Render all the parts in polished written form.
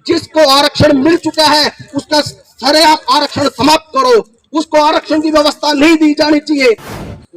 जिसको आरक्षण मिल चुका है उसका सरेआम आरक्षण समाप्त करो। उसको आरक्षण की व्यवस्था नहीं दी जानी चाहिए।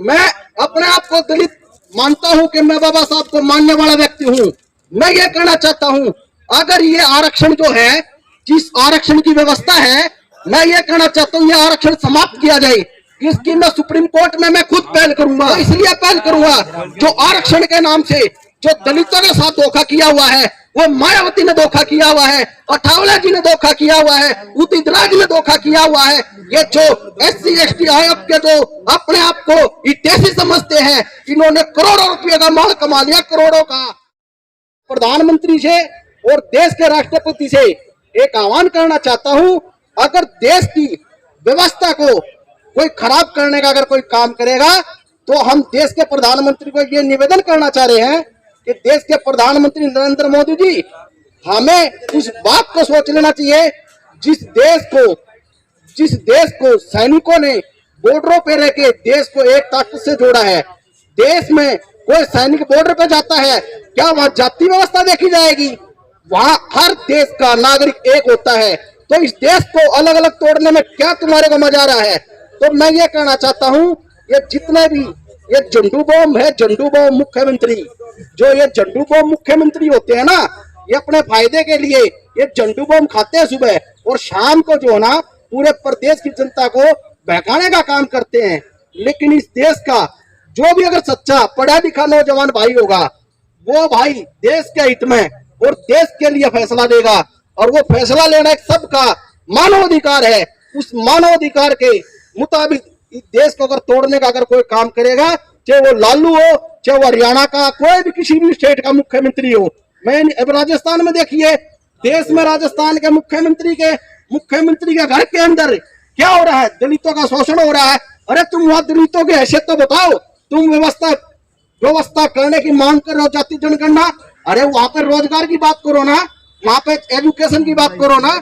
मैं अपने आप को दलित मानता हूं कि मैं बाबा साहब को मानने वाला व्यक्ति हूं। मैं ये कहना चाहता हूं, अगर ये आरक्षण जो है, जिस आरक्षण की व्यवस्था है, मैं ये कहना चाहता हूं ये आरक्षण समाप्त किया जाए। इसकी मैं सुप्रीम कोर्ट में मैं खुद पहल करूंगा। इसलिए पहल करूंगा, जो आरक्षण के नाम से जो दलितों के साथ धोखा किया हुआ है, वो मायावती ने धोखा किया हुआ है, अठावले जी ने धोखा किया हुआ है, उदित राज ने धोखा किया हुआ है। ये जो SC ST आयोग के जो अपने आप को हितैषी समझते हैं, इन्होंने करोड़ों रुपए का माल कमा लिया, करोड़ों का। प्रधानमंत्री से और देश के राष्ट्रपति से एक आह्वान करना चाहता हूं, अगर देश की व्यवस्था को कोई खराब करने का अगर कोई काम करेगा, तो हम देश के प्रधानमंत्री को ये निवेदन करना चाह रहे हैं कि देश के प्रधानमंत्री नरेंद्र मोदी जी, हमें उस बात को सोच लेना चाहिए जिस देश को सैनिकों ने बॉर्डरों पे रह के देश को एक ताकत से जोड़ा है। देश में कोई सैनिक बॉर्डर पे जाता है, क्या वहां जाति व्यवस्था देखी जाएगी? वहां हर देश का नागरिक एक होता है। तो इस देश को अलग अलग तोड़ने में क्या तुम्हारे को मजा आ रहा है? तो मैं ये कहना चाहता हूं, ये जितने भी ये झंडू बम है, झंडू बम मुख्यमंत्री, जो ये झंडू बम मुख्यमंत्री होते हैं ना, ये अपने फायदे के लिए ये झंडू बम खाते हैं सुबह, और शाम को जो है ना पूरे प्रदेश की जनता को बहकाने का काम करते हैं। लेकिन इस देश का जो भी अगर सच्चा पढ़ा लिखा नौजवान भाई होगा, वो भाई देश के हित में और देश के लिए फैसला देगा, और वो फैसला लेना एक सबका मानवाधिकार है। उस मानवाधिकार के मुताबिक इस देश को अगर तोड़ने का अगर कोई काम करेगा, चाहे वो लालू हो, चाहे वो हरियाणा का कोई भी किसी भी स्टेट का मुख्यमंत्री हो। मैं अब राजस्थान में देखिए, देश में राजस्थान के मुख्यमंत्री के घर के अंदर क्या हो रहा है? दलितों का शोषण हो रहा है। अरे तुम वहां दलितों की हैसियत तो बताओ, तुम व्यवस्था करने की मांग कर रहे हो, जाति जनगणना। अरे वहां पर रोजगार की बात करो ना, वहां पे एजुकेशन की बात करो ना।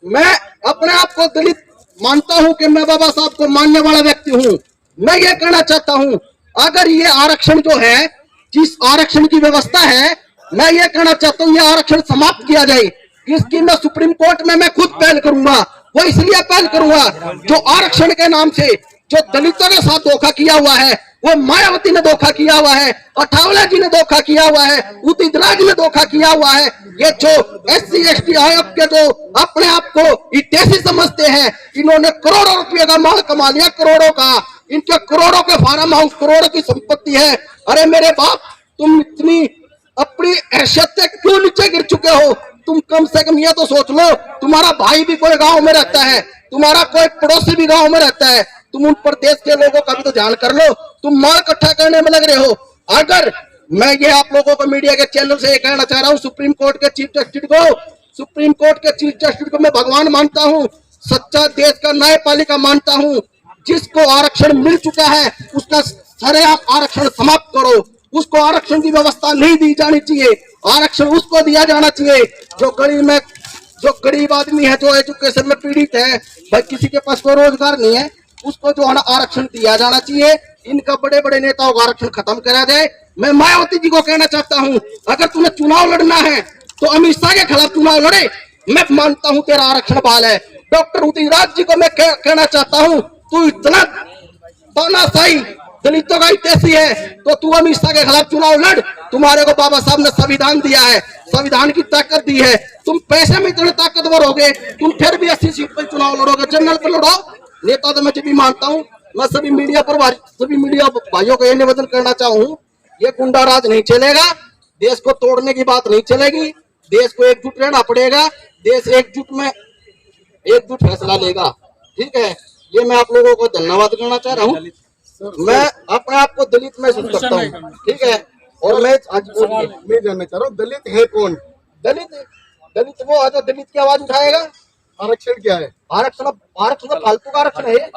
मैं अपने आप को दलित मानता हूं कि मैं बाबा साहब को मानने वाला व्यक्ति हूं। मैं ये कहना चाहता हूं, अगर ये आरक्षण जो है, जिस आरक्षण की व्यवस्था है, मैं ये कहना चाहता हूं ये आरक्षण समाप्त किया जाए। इसकी मैं सुप्रीम कोर्ट में मैं खुद पहल करूंगा। वो इसलिए पहल करूंगा, जो आरक्षण के नाम से जो दलितों के साथ धोखा किया हुआ है, वो मायावती ने धोखा किया हुआ है, अठावले जी ने धोखा किया हुआ है, उदित राज ने धोखा किया हुआ है। ये जो SC ST आयोग के जो अपने आप को हितैषी समझते हैं, इन्होंने करोड़ों रुपए का माल कमा लिया, करोड़ों का। इनके करोड़ों के फार्म हाउस, करोड़ों की संपत्ति है। अरे मेरे बाप, तुम इतनी अपनी हैसियत से क्यों नीचे गिर चुके हो? तुम कम से कम ये तो सोच लो, तुम्हारा भाई भी कोई गांव में रहता है, तुम्हारा कोई पड़ोसी भी गांव में रहता है। तुम उन प्रदेश के लोगों का भी तो ध्यान कर लो। तुम माल इकट्ठा करने में लग रहे हो। अगर मैं ये आप लोगों को मीडिया के चैनल से कहना चाह रहा हूँ, सुप्रीम कोर्ट के चीफ जस्टिस को मैं भगवान मानता हूँ, सच्चा देश का न्यायपालिका मानता हूँ। जिसको आरक्षण मिल चुका है उसका सरेआम आरक्षण समाप्त करो। उसको आरक्षण की व्यवस्था नहीं दी जानी चाहिए। आरक्षण उसको दिया जाना चाहिए जो गरीब आदमी है, जो एजुकेशन में पीड़ित है, भाई किसी के पास कोई रोजगार नहीं है, उसको जो है ना आरक्षण दिया जाना चाहिए। इनका बड़े बड़े नेताओं का आरक्षण खत्म करा जाए। मैं मायावती जी को कहना चाहता हूँ, अगर तुम्हें चुनाव लड़ना है तो अमित शाह के खिलाफ चुनाव लड़े। मैं मानता हूँ तेरा आरक्षण बहाल है। डॉक्टर उदित राज जी को मैं कहना चाहता हूँ, तू इतना तानाशाही दलितों का हितैषी है तो तू अमित शाह के खिलाफ चुनाव लड़। तुम्हारे को बाबा साहब ने संविधान दिया है, संविधान की ताकत दी है। तुम पैसे में इतने ताकतवर हो गए, तुम फिर भी 80 सीट पर चुनाव लड़ोगे, जनरल पर लड़ो। नेता तो मैं जब भी मानता हूँ। मैं सभी मीडिया भाइयों को यह निवेदन करना चाहूँ, ये गुंडा राज नहीं चलेगा। देश को तोड़ने की बात नहीं चलेगी। देश को एकजुट रहना पड़ेगा। देश एकजुट फैसला लेगा। ठीक है, ये मैं आप लोगों को धन्यवाद करना चाह रहा हूँ। मैं अपने आप को दलित महसूस करता हूँ। ठीक है, और मैं जानना चाह रहा हूँ, दलित है कौन? दलित वो है जो दलित की आवाज उठाएगा। आरक्षण क्या है? आरक्षण फालतू का आरक्षण है।